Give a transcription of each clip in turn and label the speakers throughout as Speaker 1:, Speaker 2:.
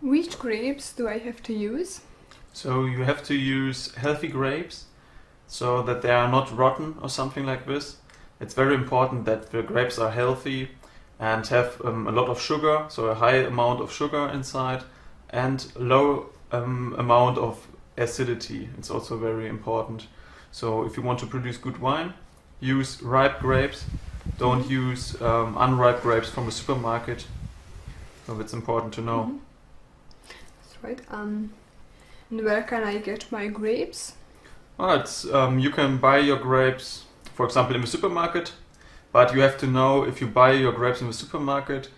Speaker 1: Which grapes do I have to use?
Speaker 2: So you have to use healthy grapes so that they are not rotten or something like this. It's very important that the grapes are healthy and have a lot of sugar, so a high amount of sugar inside, and low amount of acidity. It's also very important. So if you want to produce good wine, use ripe grapes. Don't use unripe grapes from the supermarket. So it's important to know.
Speaker 1: That's right. And where can I get my grapes?
Speaker 2: Well, it's you can buy your grapes, for example, in the supermarket. But you have to know, if you buy your grapes in the supermarket,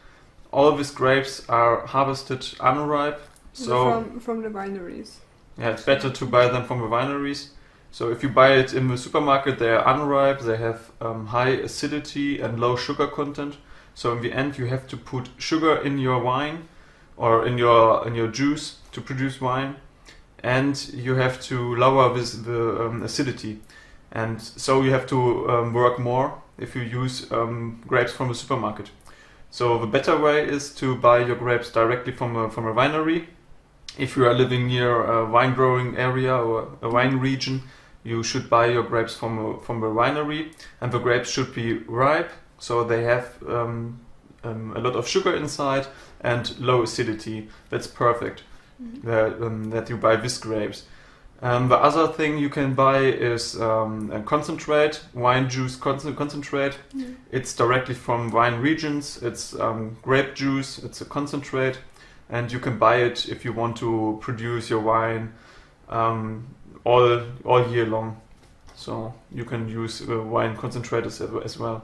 Speaker 2: all these grapes are harvested unripe. So
Speaker 1: From the wineries.
Speaker 2: yeah, it's better to buy them from the wineries. So if you buy it in the supermarket, they are unripe. They have high acidity and low sugar content. So in the end, you have to put sugar in your wine or in your juice to produce wine, and you have to lower the acidity. And so you have to work more if you use grapes from a supermarket. So the better way is to buy your grapes directly from a winery. If you are living near a wine growing area or a wine region, you should buy your grapes from a winery, and the grapes should be ripe, so they have a lot of sugar inside and low acidity. That's perfect. That you buy these grapes. The other thing you can buy is a concentrate, wine juice concentrate. It's directly from wine regions. It's grape juice. It's a concentrate, and you can buy it if you want to produce your wine all year long. So you can use wine concentrate as well.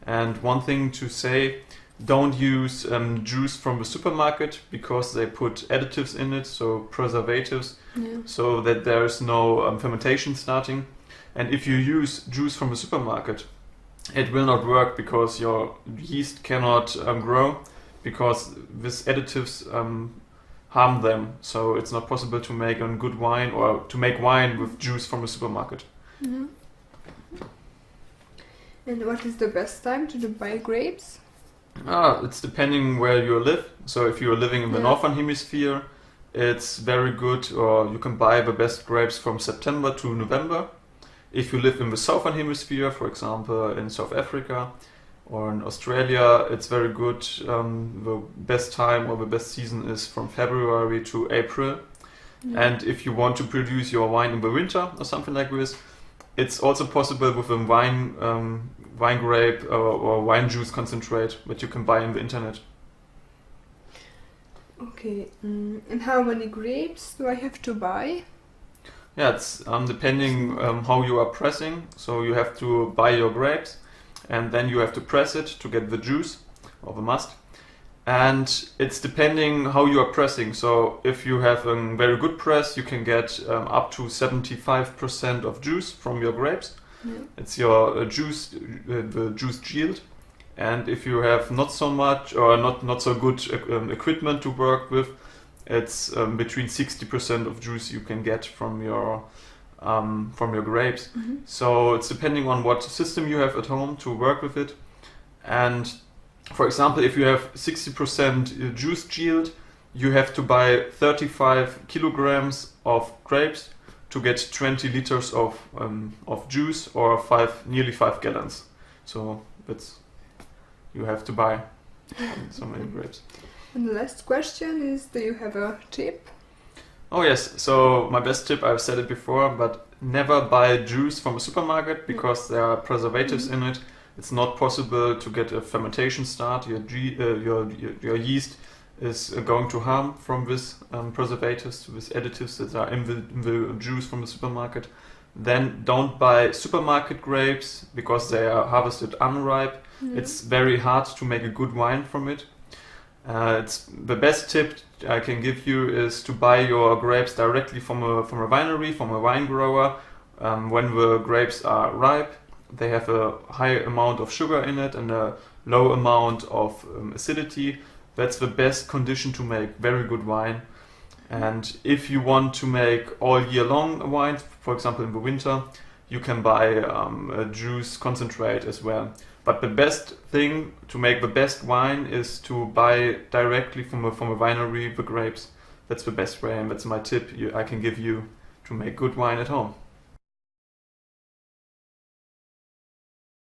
Speaker 2: And one thing to say, don't use juice from the supermarket, because they put additives in it, so preservatives, so that there's no fermentation starting. And if you use juice from the supermarket, it will not work, because your yeast cannot grow, because these additives harm them. So it's not possible to make a good wine, or to make wine with juice from the supermarket.
Speaker 1: And what is the best time to buy grapes?
Speaker 2: It's depending where you live. So if you're living in the northern hemisphere, it's very good, or you can buy the best grapes from September to November. If you live in the southern hemisphere, for example in South Africa or in Australia, it's very good. The best time or the best season is from February to April. And if you want to produce your wine in the winter or something like this, it's also possible with a wine grape or wine juice concentrate that you can buy on the internet.
Speaker 1: Okay, and how many grapes do I have to buy?
Speaker 2: Yeah, it's depending how you are pressing. So you have to buy your grapes, and then you have to press it to get the juice or the must. And it's depending how you are pressing. So if you have a very good press, you can get up to 75% of juice from your grapes. It's your juice, the juice yield. And if you have not so much or not so good equipment to work with, it's between 60% of juice you can get from your grapes. So it's depending on what system you have at home to work with it. And for example, if you have 60% juice yield, you have to buy 35 kilograms of grapes to get 20 liters of juice, or nearly 5 gallons. So that's you have to buy so many grapes.
Speaker 1: And the last question is, do you have a tip?
Speaker 2: Oh yes, so my best tip, I've said it before, but never buy juice from a supermarket, because there are preservatives in it. It's not possible to get a fermentation start. Your yeast is going to harm from this preservatives, with additives that are in the juice from the supermarket. Then don't buy supermarket grapes, because they are harvested unripe. It's very hard to make a good wine from it. It's the best tip I can give you is to buy your grapes directly from a winery, from a wine grower. When the grapes are ripe, they have a high amount of sugar in it and a low amount of acidity. That's the best condition to make very good wine. And if you want to make all year long a wine, for example in the winter, you can buy a juice concentrate as well. But the best thing to make the best wine is to buy directly from a winery the grapes. That's the best way, and that's my tip I can give you to make good wine at home.